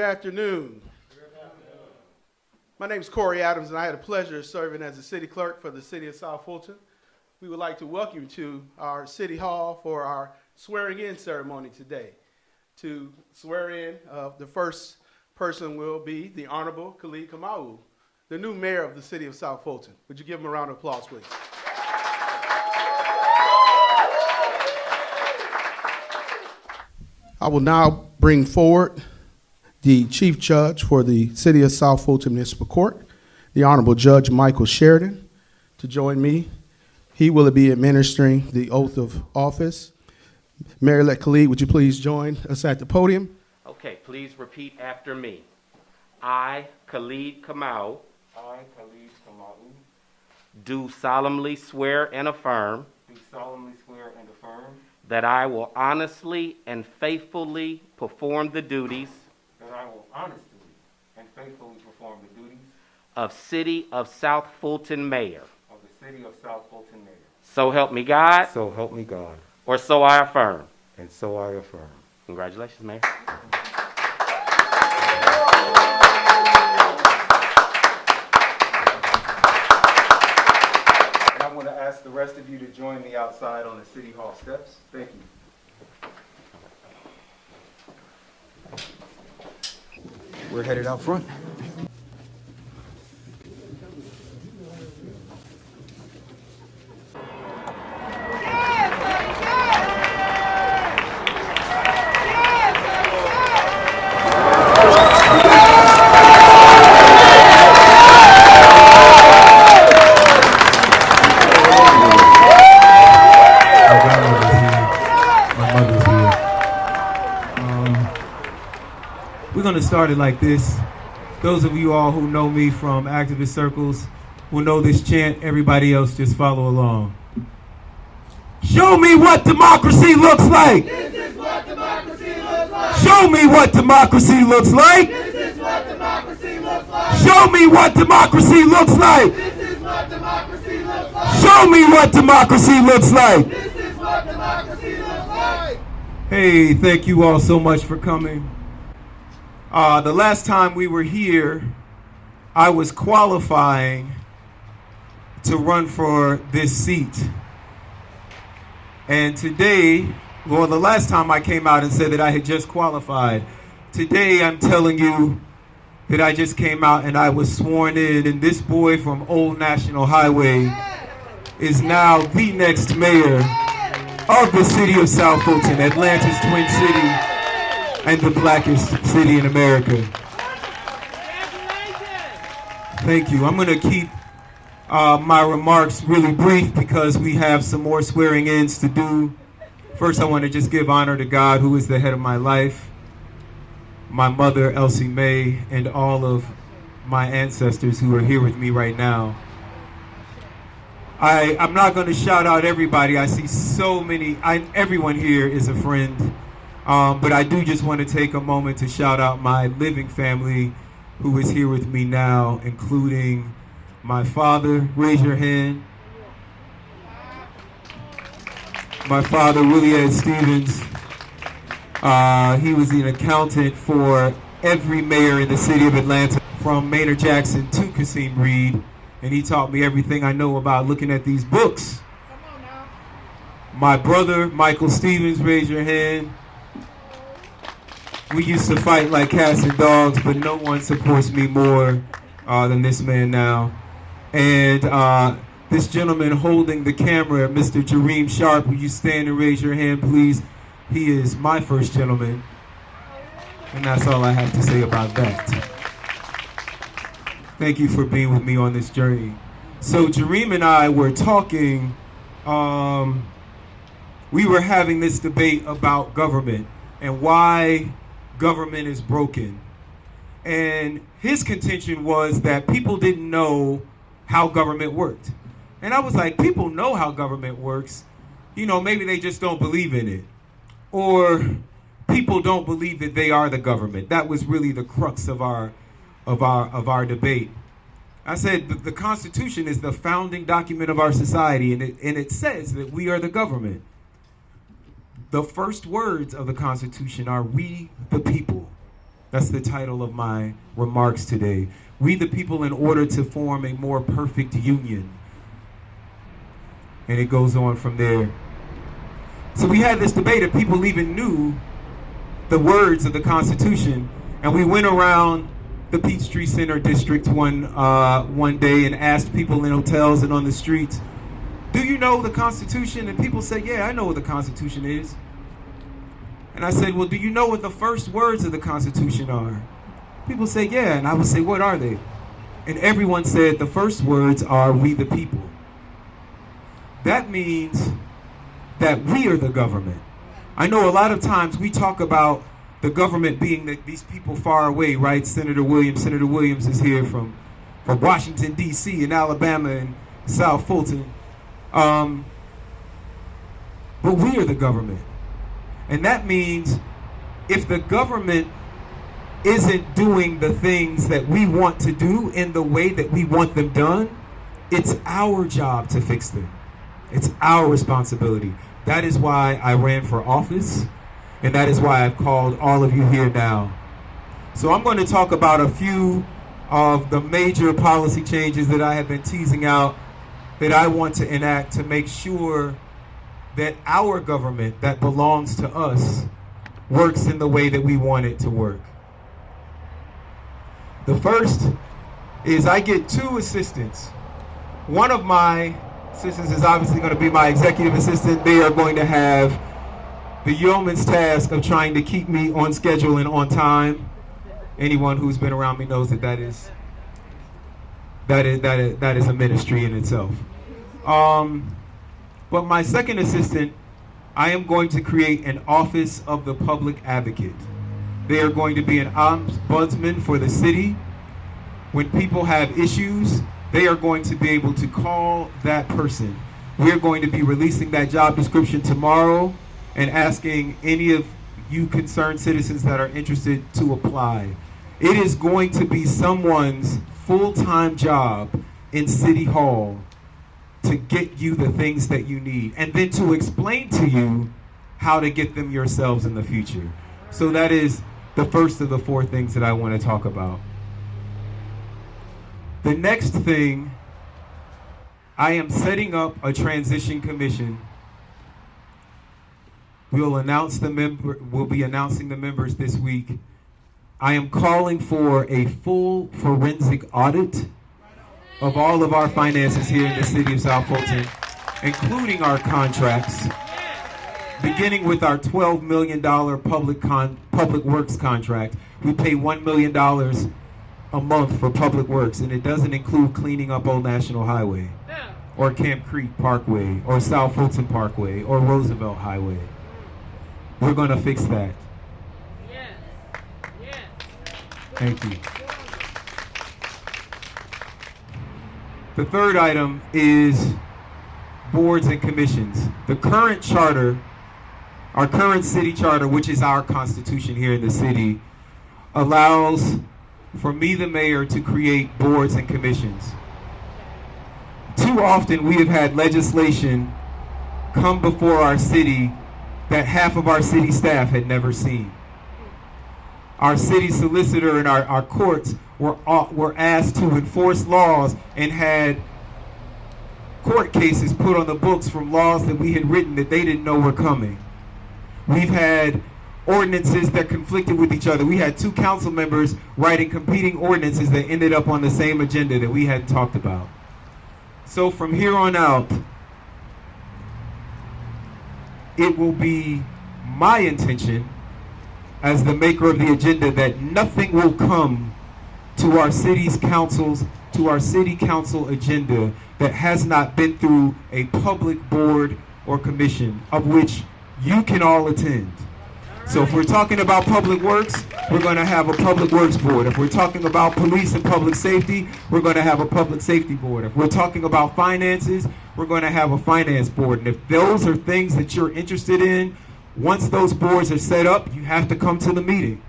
afternoon. My name is Corey Adams, and I had the pleasure of serving as the city clerk for the city of South Fulton. We would like to welcome you to our city hall for our swearing-in ceremony today. To swear in, the first person will be the Honorable Khalid Kamau, the new mayor of the city of South Fulton. Would you give him a round of applause, please? I will now bring forward the Chief Judge for the City of South Fulton Municipal Court, the Honorable Judge Michael Sheridan, to join me. He will be administering the oath of office. Mayor-elect Khalid, would you please join us at the podium? Okay, please repeat after me. I, Khalid Kamau, do solemnly swear and affirm that I will honestly and faithfully perform the duties of City of South Fulton Mayor. So help me God. So help me God. Or so I affirm. And so I affirm. Congratulations, Mayor. And I want to ask the rest of you to join me outside on the City Hall steps. Thank you. We're headed out front. We're going to start it like this. Those of you all who know me from activist circles will know this chant. Everybody else just follow along. Show me what democracy looks like. This is what democracy looks like. Show me what democracy looks like. This is what democracy looks like. Show me what democracy looks like. This is what democracy looks like. Show me what democracy looks like. This is what democracy looks like. Hey, thank you all so much for coming. The last time we were here, I was qualifying to run for this seat. And today, well, the last time I came out and said that I had just qualified. Today, I'm telling you that I just came out and I was sworn in, and this boy from Old National Highway is now the next mayor of the city of South Fulton, Atlanta's twin city, and the blackest city in America. Thank you. I'm going to keep my remarks really brief because we have some more swearing-ins to do. First, I want to just give honor to God, who is the head of my life, my mother, Elsie Mae, and all of my ancestors who are here with me right now. I'm not going to shout out everybody. I see so many. Everyone here is a friend. But I do just want to take a moment to shout out my living family who is here with me now, including my father. Raise your hand. My father, Willie Ed Stevens. He was an accountant for every mayor in the city of Atlanta, from Maynard Jackson to Kasim Reed, and he taught me everything I know about looking at these books. My brother, Michael Stevens, raise your hand. We used to fight like cats and dogs, but no one supports me more than this man now. And this gentleman holding the camera, Mr. Jareem Sharp, will you stand and raise your hand, please? He is my first gentleman. And that's all I have to say about that. Thank you for being with me on this journey. So Jareem and I were talking, we were having this debate about government and why government is broken. And his contention was that people didn't know how government worked. And I was like, people know how government works. You know, maybe they just don't believe in it. Or people don't believe that they are the government. That was really the crux of our debate. I said the Constitution is the founding document of our society, and it says that we are the government. The first words of the Constitution are "we the people." That's the title of my remarks today. We the people, in order to form a more perfect union. And it goes on from there. So we had this debate if people even knew the words of the Constitution, and we went around the Peachtree Center district one day and asked people in hotels and on the streets, do you know the Constitution? And people said, yeah, I know what the Constitution is. And I said, well, do you know what the first words of the Constitution are? People say, yeah. And I would say, what are they? And everyone said the first words are, we the people. That means that we are the government. I know a lot of times we talk about the government being these people far away, right? Senator Williams is here from Washington, D.C. and Alabama and South Fulton. But we are the government. And that means if the government isn't doing the things that we want to do in the way that we want them done, it's our job to fix them. It's our responsibility. That is why I ran for office, and that is why I've called all of you here now. So I'm going to talk about a few of the major policy changes that I have been teasing out that I want to enact to make sure that our government that belongs to us works in the way that we want it to work. The first is I get 2 assistants. One of my assistants is obviously going to be my executive assistant. They are going to have the yeoman's task of trying to keep me on schedule and on time. Anyone who's been around me knows that is a ministry in itself. But my second assistant, I am going to create an office of the public advocate. They are going to be an ombudsman for the city. When people have issues, they are going to be able to call that person. We're going to be releasing that job description tomorrow and asking any of you concerned citizens that are interested to apply. It is going to be someone's full-time job in City Hall to get you the things that you need and then to explain to you how to get them yourselves in the future. So that is the first of the 4 things that I want to talk about. The next thing, I am setting up a transition commission. We'll be announcing the members this week. I am calling for a full forensic audit of all of our finances here in the city of South Fulton, including our contracts, beginning with our $12 million public works contract. We pay $1 million a month for public works, and it doesn't include cleaning up Old National Highway, or Camp Creek Parkway, or South Fulton Parkway, or Roosevelt Highway. We're going to fix that. Thank you. The third item is boards and commissions. The current charter, our current city charter, which is our constitution here in the city, allows for me, the mayor, to create boards and commissions. Too often we have had legislation come before our city that half of our city staff had never seen. Our city solicitor and our courts were asked to enforce laws and had court cases put on the books from laws that we had written that they didn't know were coming. We've had ordinances that conflicted with each other. We had 2 council members writing competing ordinances that ended up on the same agenda that we hadn't talked about. So from here on out, it will be my intention as the maker of the agenda that nothing will come to our city council agenda that has not been through a public board or commission of which you can all attend. So if we're talking about public works, we're going to have a public works board. If we're talking about police and public safety, we're going to have a public safety board. If we're talking about finances, we're going to have a finance board. And if those are things that you're interested in, once those boards are set up, you have to come to the meeting.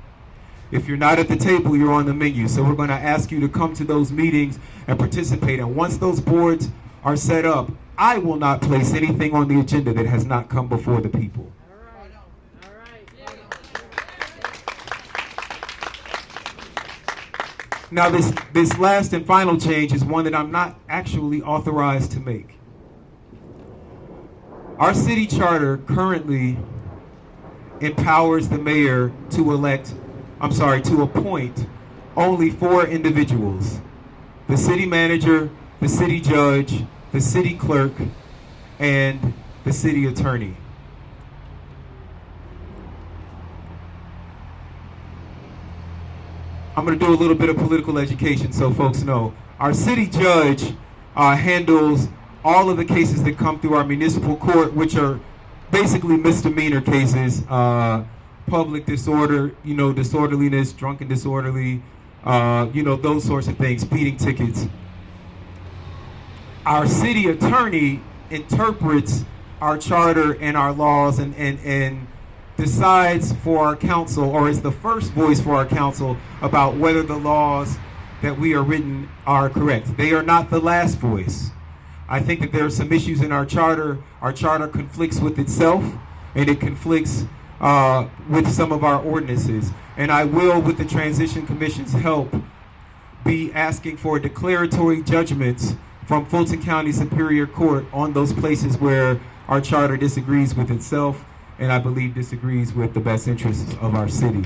If you're not at the table, you're on the menu. So we're going to ask you to come to those meetings and participate. And once those boards are set up, I will not place anything on the agenda that has not come before the people. Now, this last and final change is one that I'm not actually authorized to make. Our city charter currently empowers the mayor to appoint only 4 individuals: the city manager, the city judge, the city clerk, and the city attorney. I'm going to do a little bit of political education so folks know. Our city judge handles all of the cases that come through our municipal court, which are basically misdemeanor cases, public disorder, disorderliness, drunken disorderly, those sorts of things, speeding tickets. Our city attorney interprets our charter and our laws and decides for our council, or is the first voice for our council about whether the laws that we are written are correct. They are not the last voice. I think that there are some issues in our charter. Our charter conflicts with itself, and it conflicts with some of our ordinances. And I will, with the Transition Commission's help, be asking for declaratory judgments from Fulton County Superior Court on those places where our charter disagrees with itself, and I believe disagrees with the best interests of our city.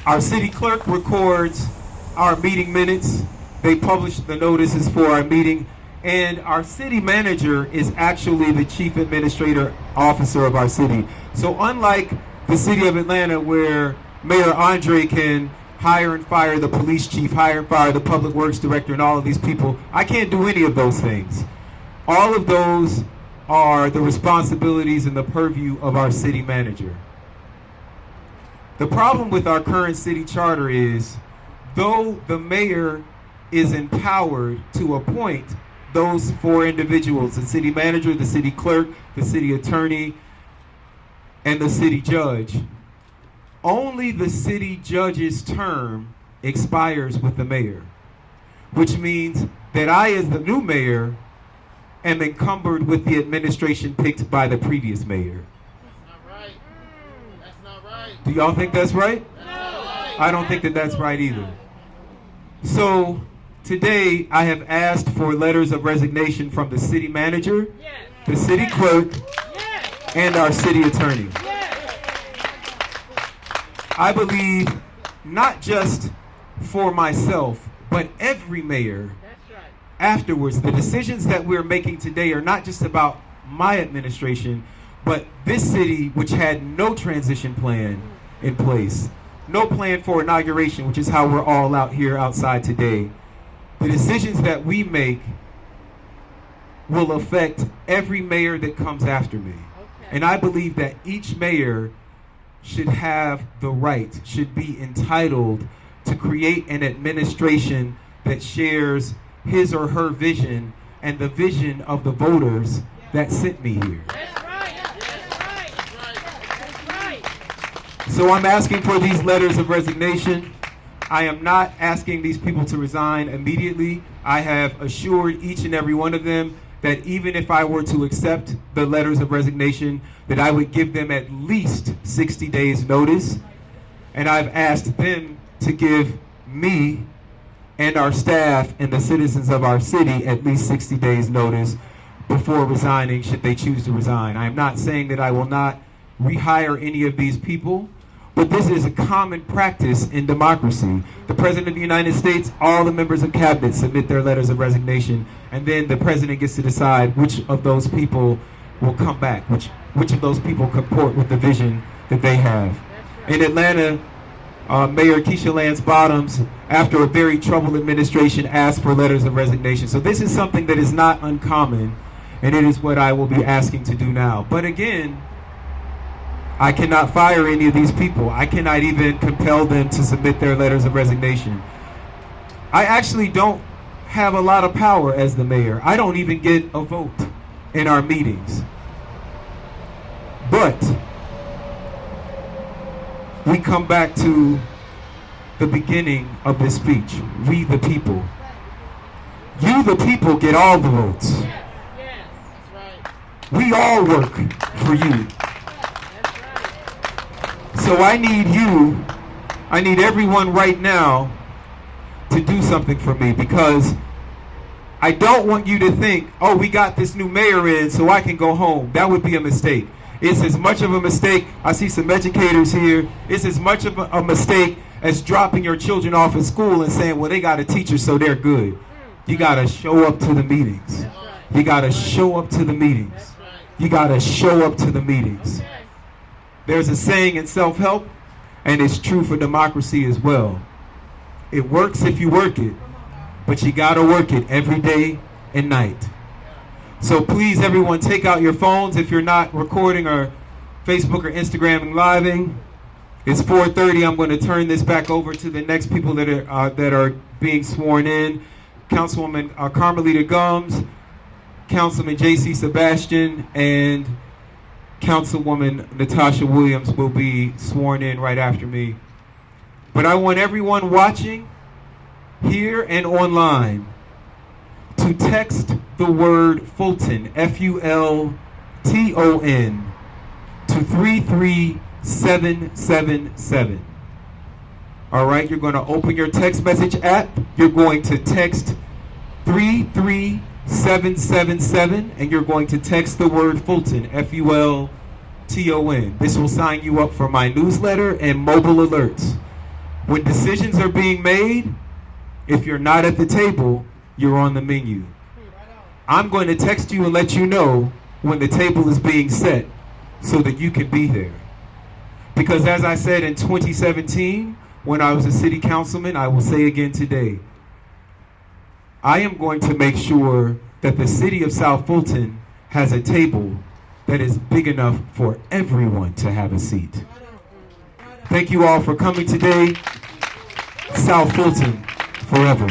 Our city clerk records our meeting minutes. They publish the notices for our meeting, and our city manager is actually the chief administrator officer of our city. So unlike the city of Atlanta, where Mayor Andre can hire and fire the police chief, hire and fire the public works director, and all of these people, I can't do any of those things. All of those are the responsibilities and the purview of our city manager. The problem with our current city charter is, though the mayor is empowered to appoint those 4 individuals, the city manager, the city clerk, the city attorney, and the city judge, only the city judge's term expires with the mayor, which means that I, as the new mayor, am encumbered with the administration picked by the previous mayor. That's not right. That's not right. Do y'all think that's right? That's not right. I don't think that that's right either. So today I have asked for letters of resignation from the city manager, the city clerk, and our city attorney. I believe not just for myself, but every mayor afterwards. The decisions that we're making today are not just about my administration, but this city, which had no transition plan in place, no plan for inauguration, which is how we're all out here outside today. The decisions that we make will affect every mayor that comes after me. And I believe that each mayor should have the right, should be entitled to create an administration that shares his or her vision and the vision of the voters that sent me here. That's right. That's right. That's right. So I'm asking for these letters of resignation. I am not asking these people to resign immediately. I have assured each and every one of them that even if I were to accept the letters of resignation, that I would give them at least 60 days notice. And I've asked them to give me and our staff and the citizens of our city at least 60 days notice before resigning, should they choose to resign. I am not saying that I will not rehire any of these people, but this is a common practice in democracy. The President of the United States, all the members of cabinet submit their letters of resignation, and then the President gets to decide which of those people will come back, which of those people comport with the vision that they have. In Atlanta, Mayor Keisha Lance Bottoms, after a very troubled administration, asked for letters of resignation. So this is something that is not uncommon, and it is what I will be asking to do now. But again, I cannot fire any of these people. I cannot even compel them to submit their letters of resignation. I actually don't have a lot of power as the mayor. I don't even get a vote in our meetings. But we come back to the beginning of this speech. We the people. You the people get all the votes. Yes. That's right. We all work for you. So I I need everyone right now to do something for me, because I don't want you to think, oh, we got this new mayor in so I can go home. That would be a mistake. It's as much of a mistake, I see some educators here, it's as much of a mistake as dropping your children off at school and saying, well, they got a teacher so they're good. You got to show up to the meetings. You got to show up to the meetings. You got to show up to the meetings. There's a saying in self-help, and it's true for democracy as well. It works if you work it, but you got to work it every day and night. So please, everyone, take out your phones if you're not recording or Facebook or Instagramming living. It's 4:30. I'm going to turn this back over to the next people that are being sworn in. Councilwoman Carmelita Gums, Councilman J.C. Sebastian, and Councilwoman Natasha Williams will be sworn in right after me. But I want everyone watching here and online to text the word Fulton, Fulton, to 33777. All right, you're going to open your text message app. You're going to text 33777, and you're going to text the word Fulton, Fulton. This will sign you up for my newsletter and mobile alerts. When decisions are being made, if you're not at the table, you're on the menu. I'm going to text you and let you know when the table is being set so that you can be there. Because as I said in 2017, when I was a city councilman, I will say again today, I am going to make sure that the city of South Fulton has a table that is big enough for everyone to have a seat. Thank you all for coming today. South Fulton forever.